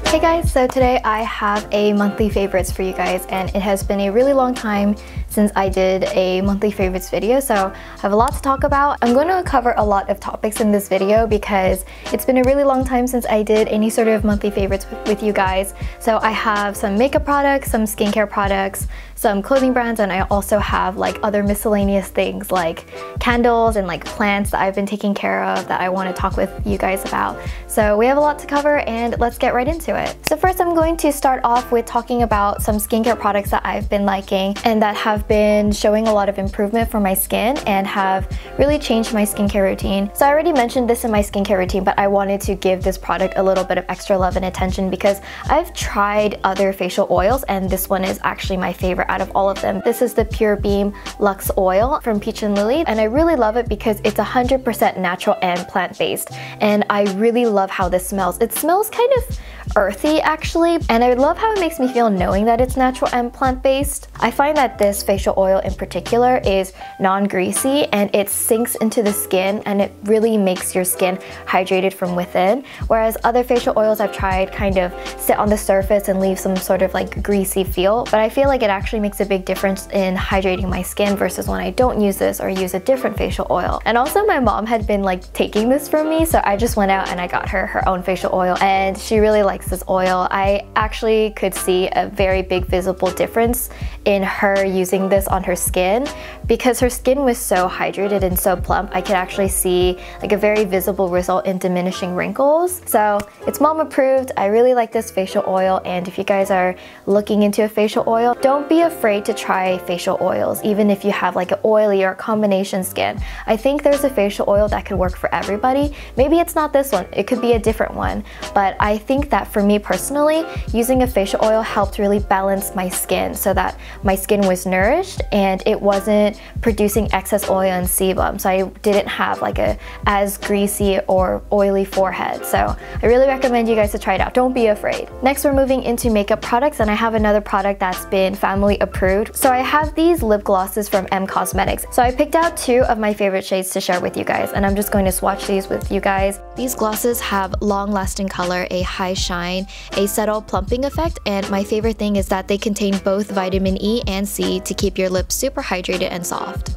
Hey guys, so today I have a monthly favorites for you guys, and it has been a really long time since I did a monthly favorites video, so I have a lot to talk about. I'm going to cover a lot of topics in this video because it's been a really long time since I did any sort of monthly favorites with you guys. So I have some makeup products, some skincare products, some clothing brands, and I also have like other miscellaneous things like candles and like plants that I've been taking care of that I want to talk with you guys about. So we have a lot to cover and let's get right into it. So first I'm going to start off with talking about some skincare products that I've been liking and that have been showing a lot of improvement for my skin and have really changed my skincare routine. So I already mentioned this in my skincare routine, but I wanted to give this product a little bit of extra love and attention because I've tried other facial oils and this one is actually my favorite out of all of them. This is the Pure Beam Luxe Oil from Peach and Lily, and I really love it because it's 100% natural and plant-based, and I really love how this smells. It smells kind of earthy actually, and I love how it makes me feel knowing that it's natural and plant-based. I find that this facial oil in particular is non-greasy and it sinks into the skin and it really makes your skin hydrated from within, whereas other facial oils I've tried kind of sit on the surface and leave some sort of like greasy feel, but I feel like it actually makes a big difference in hydrating my skin versus when I don't use this or use a different facial oil. And also my mom had been like taking this from me, so I just went out and I got her own facial oil and she really likes this oil. I actually could see a very big visible difference in her using this on her skin because her skin was so hydrated and so plump. I could actually see like a very visible result in diminishing wrinkles. So it's mom approved. I really like this facial oil, and if you guys are looking into a facial oil, don't be afraid to try facial oils even if you have like an oily or a combination skin. I think there's a facial oil that could work for everybody. Maybe it's not this one, it could be a different one, but I think that for me personally, using a facial oil helped really balance my skin so that my skin was nourished and it wasn't producing excess oil and sebum, so I didn't have like a as greasy or oily forehead. So I really recommend you guys to try it out. Don't be afraid. Next we're moving into makeup products, and I have another product that's been family approved. So I have these lip glosses from M Cosmetics. So I picked out two of my favorite shades to share with you guys, and I'm just going to swatch these with you guys. These glosses have long-lasting color, a high shine, a subtle plumping effect, and my favorite thing is that they contain both vitamin E and C to keep your lips super hydrated and soft.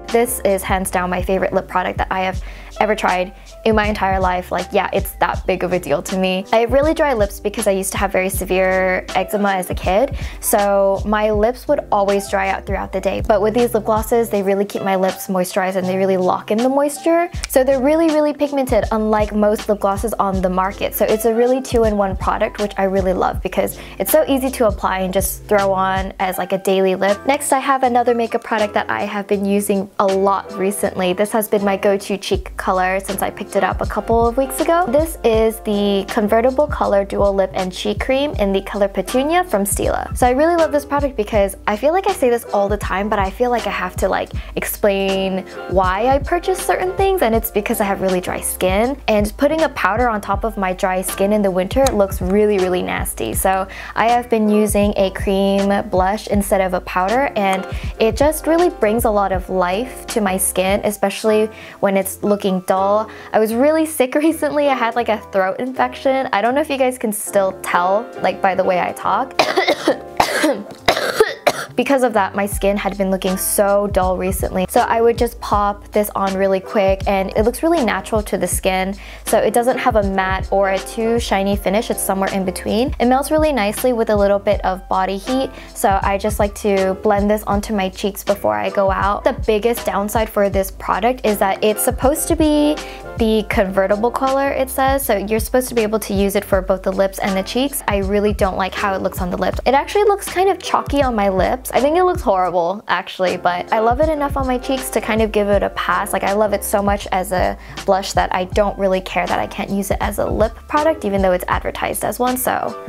This is hands down my favorite lip product that I have ever tried in my entire life. Like, yeah, it's that big of a deal to me. I have really dry lips because I used to have very severe eczema as a kid, so my lips would always dry out throughout the day. But with these lip glosses, they really keep my lips moisturized and they really lock in the moisture. So they're really pigmented, unlike most lip glosses on the market. So it's a really two-in-one product, which I really love because it's so easy to apply and just throw on as like a daily lip. Next, I have another makeup product that I have been using a lot recently. This has been my go-to cheek color since I picked it up a couple of weeks ago. This is the Convertible Color Dual Lip and Cheek Cream in the color Petunia from Stila. So I really love this product because I feel like I say this all the time, but I feel like I have to like explain why I purchase certain things, and it's because I have really dry skin, and putting a powder on top of my dry skin in the winter looks really nasty. So I have been using a cream blush instead of a powder, and it just really brings a lot of life to my skin, especially when it's looking dull. I was really sick recently. I had like a throat infection. I don't know if you guys can still tell like by the way I talk. Because of that, my skin had been looking so dull recently. So I would just pop this on really quick, and it looks really natural to the skin. So it doesn't have a matte or a too shiny finish, it's somewhere in between. It melts really nicely with a little bit of body heat. So I just like to blend this onto my cheeks before I go out. The biggest downside for this product is that it's supposed to be the convertible color, it says, so you're supposed to be able to use it for both the lips and the cheeks. I really don't like how it looks on the lips. It actually looks kind of chalky on my lips. I think it looks horrible actually, but I love it enough on my cheeks to kind of give it a pass. Like, I love it so much as a blush that I don't really care that I can't use it as a lip product even though it's advertised as one. So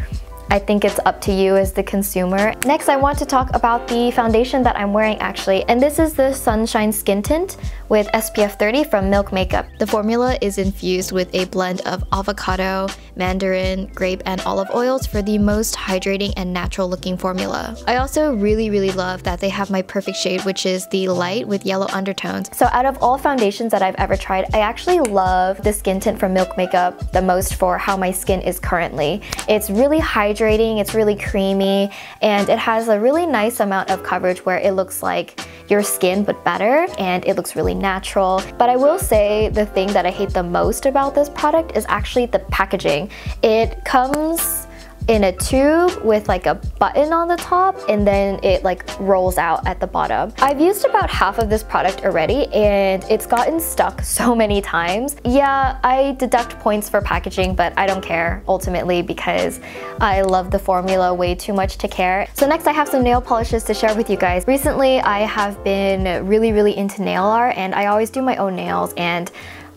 I think it's up to you as the consumer. Next, I want to talk about the foundation that I'm wearing actually, and this is the Sunshine Skin Tint, with SPF 30 from Milk Makeup. The formula is infused with a blend of avocado, mandarin, grape, and olive oils for the most hydrating and natural looking formula. I also really love that they have my perfect shade, which is the light with yellow undertones. So out of all foundations that I've ever tried, I actually love the skin tint from Milk Makeup the most for how my skin is currently. It's really hydrating, it's really creamy, and it has a really nice amount of coverage where it looks like your skin but better, and it looks really natural. But I will say the thing that I hate the most about this product is actually the packaging. It comes in a tube with like a button on the top, and then it like rolls out at the bottom. I've used about half of this product already, and it's gotten stuck so many times. Yeah, I deduct points for packaging, but I don't care ultimately because I love the formula way too much to care. So next I have some nail polishes to share with you guys. Recently I have been really into nail art, and I always do my own nails, and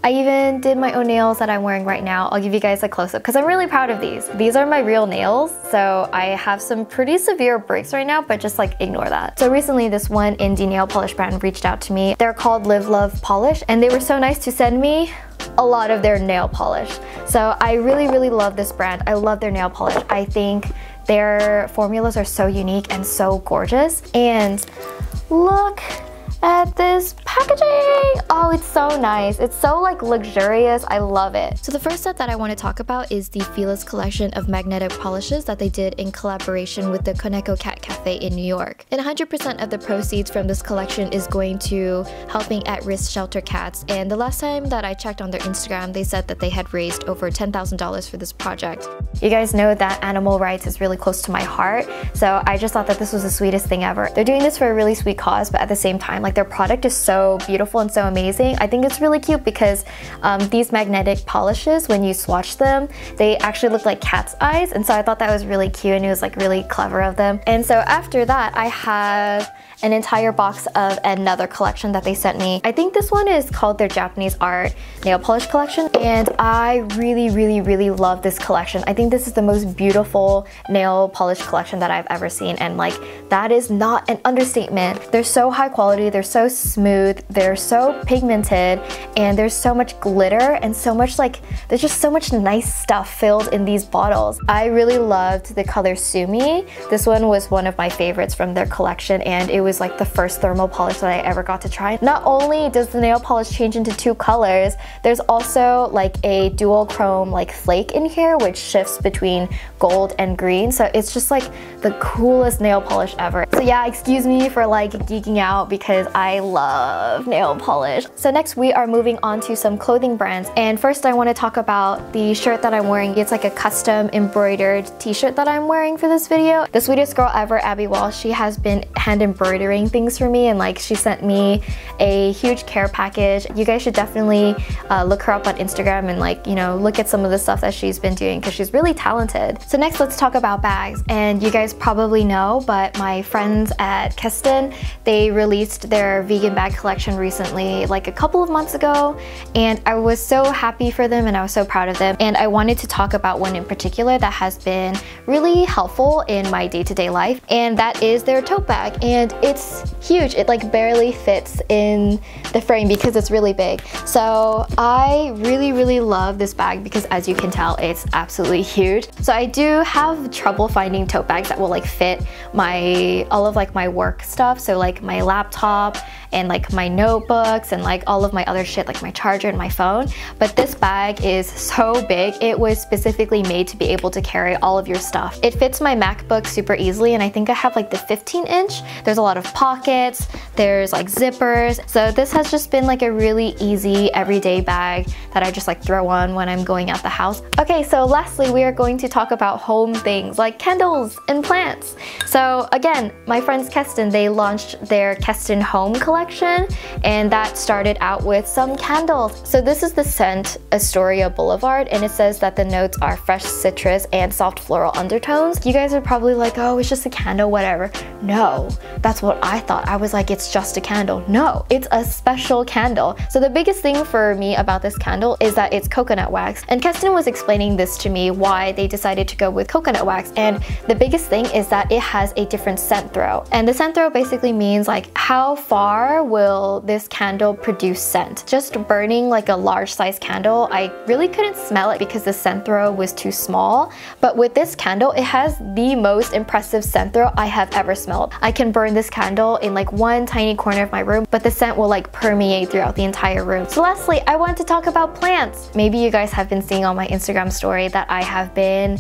I even did my own nails that I'm wearing right now. I'll give you guys a close-up because I'm really proud of these. These are my real nails, so I have some pretty severe breaks right now, but just like ignore that. So recently this one indie nail polish brand reached out to me. They're called Live Love Polish, and they were so nice to send me a lot of their nail polish. So I really love this brand. I love their nail polish. I think their formulas are so unique and so gorgeous. And look at this packaging! Oh, it's so nice. It's so like luxurious. I love it. So the first set that I want to talk about is the Feeless collection of magnetic polishes that they did in collaboration with the Koneko Cat Cafe in New York. And 100% of the proceeds from this collection is going to helping at-risk shelter cats. And the last time that I checked on their Instagram, they said that they had raised over $10,000 for this project. You guys know that animal rights is really close to my heart, so I just thought that this was the sweetest thing ever. They're doing this for a really sweet cause, but at the same time, like, their product is so beautiful and so amazing. I think it's really cute because these magnetic polishes, when you swatch them, they actually look like cat's eyes, and so I thought that was really cute, and it was like really clever of them. And so after that, I have an entire box of another collection that they sent me. I think this one is called their Japanese art nail polish collection, and I really love this collection. I think this is the most beautiful nail polish collection that I've ever seen, and like, that is not an understatement. They're so high quality, they're so smooth, they're so pigmented, and there's so much glitter and so much like, there's just so much nice stuff filled in these bottles. I really loved the color Sumi. This one was one of my favorites from their collection, and it was like the first thermal polish that I ever got to try. Not only does the nail polish change into 2 colors, there's also like a dual chrome like flake in here, which shifts between gold and green. So it's just like the coolest nail polish ever. So yeah, excuse me for like geeking out because I love nail polish. So next we are moving on to some clothing brands. And first I want to talk about the shirt that I'm wearing. It's like a custom embroidered t-shirt that I'm wearing for this video. The sweetest girl ever, Abby Walsh, she has been hand embroidering things for me, and like, she sent me a huge care package. You guys should definitely look her up on Instagram and like, you know, look at some of the stuff that she's been doing because she's really talented. So next let's talk about bags. And you guys probably know, but my friends at Keston, they released their vegan bag collection recently, like a couple of months ago, and I was so happy for them and I was so proud of them. And I wanted to talk about one in particular that has been really helpful in my day-to-day life, and that is their tote bag. And it's huge. It like barely fits in the frame because it's really big. So I really love this bag because, as you can tell, it's absolutely huge. So I do have trouble finding tote bags that will like fit all of like my work stuff, so like my laptop and like my notebooks and like all of my other shit, like my charger and my phone. But this bag is so big. It was specifically made to be able to carry all of your stuff. It fits my MacBook super easily, and I think I have like the 15-inch. There's a lot of pockets, there's like zippers. So this has just been like a really easy everyday bag that I just like throw on when I'm going out the house. Okay, so lastly, we are going to talk about home things like candles and plants. So again, my friends Keston, they launched their Keston Home collection, and that started out with some candles. So this is the scent Astoria Boulevard, and it says that the notes are fresh citrus and soft floral undertones. You guys are probably like, oh, it's just a candle, whatever. No, that's what I thought. I was like, it's just a candle. No, it's a special candle. So the biggest thing for me about this candle is that it's coconut wax. And Keston was explaining this to me, why they decided to go with coconut wax. And the biggest thing is that it has a different scent throw. And the scent throw basically means like how far will this candle produce scent? Just burning like a large size candle, I really couldn't smell it because the scent throw was too small. But with this candle, it has the most impressive scent throw I have ever smelled. I can burn this candle in like one tiny corner of my room, but the scent will like permeate throughout the entire room. So lastly, I want to talk about plants. Maybe you guys have been seeing on my Instagram story that I have been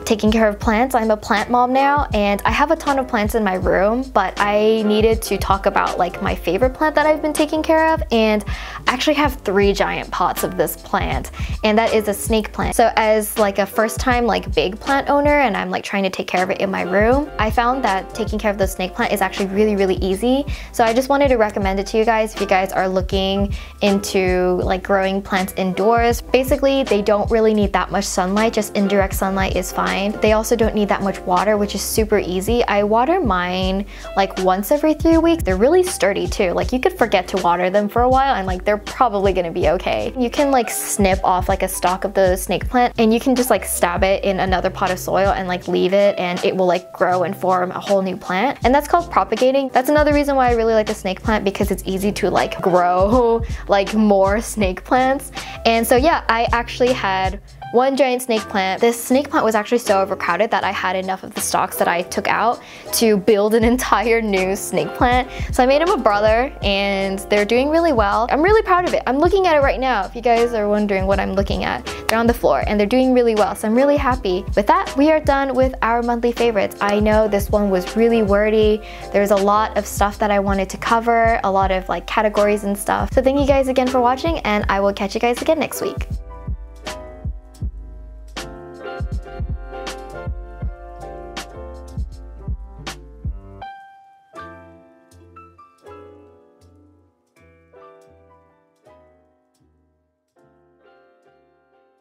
taking care of plants. I'm a plant mom now, and I have a ton of plants in my room, but I needed to talk about like my favorite plant that I've been taking care of, and I actually have 3 giant pots of this plant, and that is a snake plant. So as like a first time like big plant owner, and I'm like trying to take care of it in my room, I found that taking care of the snake plant is actually really easy. So I just wanted to recommend it to you guys if you guys are looking into like growing plants indoors. Basically, they don't really need that much sunlight, just indirect sunlight is fine. They also don't need that much water, which is super easy. I water mine like once every 3 weeks. They're really sturdy too. Like you could forget to water them for a while and like they're probably gonna be okay. You can like snip off like a stalk of the snake plant and you can just like stab it in another pot of soil and like leave it, and it will like grow and form a whole new plant. And that's called propagating. That's another reason why I really like the snake plant, because it's easy to like grow like more snake plants. And so yeah, I actually had 1 giant snake plant. This snake plant was actually so overcrowded that I had enough of the stalks that I took out to build an entire new snake plant. So I made him a brother, and they're doing really well. I'm really proud of it. I'm looking at it right now. If you guys are wondering what I'm looking at, they're on the floor and they're doing really well. So I'm really happy. With that, we are done with our monthly favorites. I know this one was really wordy. There's a lot of stuff that I wanted to cover, a lot of like categories and stuff. So thank you guys again for watching, and I will catch you guys again next week.